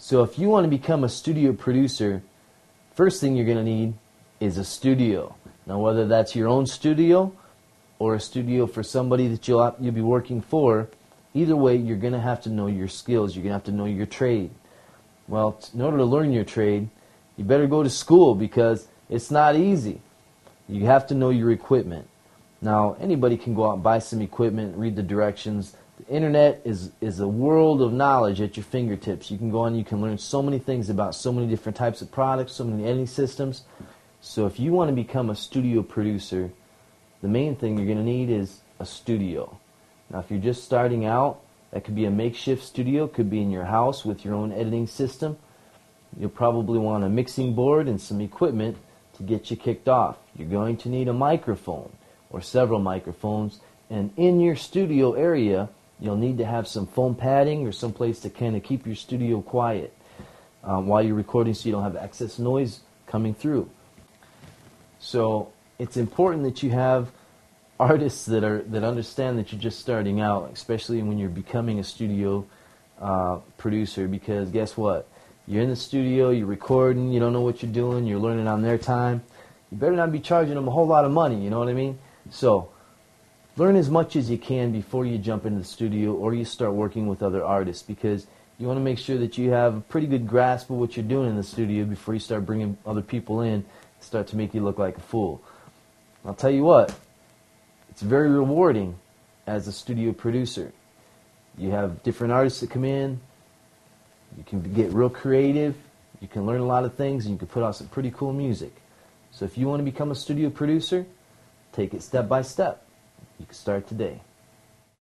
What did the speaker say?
So if you want to become a studio producer, first thing you're going to need is a studio. Now whether that's your own studio or a studio for somebody that you'll be working for, either way you're going to have to know your skills. You're going to have to know your trade. Well, in order to learn your trade, you better go to school because it's not easy. You have to know your equipment. Now, anybody can go out and buy some equipment, read the directions. The internet is a world of knowledge at your fingertips. You can go on, you can learn so many things about so many different types of products, so many editing systems. So if you want to become a studio producer, the main thing you're going to need is a studio. Now, if you're just starting out, that could be a makeshift studio, could be in your house with your own editing system. You'll probably want a mixing board and some equipment to get you kicked off. You're going to need a microphone or several microphones, and in your studio area you'll need to have some foam padding or some place to kind of keep your studio quiet while you're recording so you don't have excess noise coming through. So it's important that you have artists that understand that you're just starting out, especially when you're becoming a studio producer, because guess what? You're in the studio, you're recording, you don't know what you're doing, you're learning on their time. You better not be charging them a whole lot of money, you know what I mean? So learn as much as you can before you jump into the studio or you start working with other artists, because you want to make sure that you have a pretty good grasp of what you're doing in the studio before you start bringing other people in and start to make you look like a fool. I'll tell you what, it's very rewarding as a studio producer. You have different artists that come in, you can get real creative, you can learn a lot of things, and you can put out some pretty cool music. So if you want to become a studio producer, take it step by step. You can start today.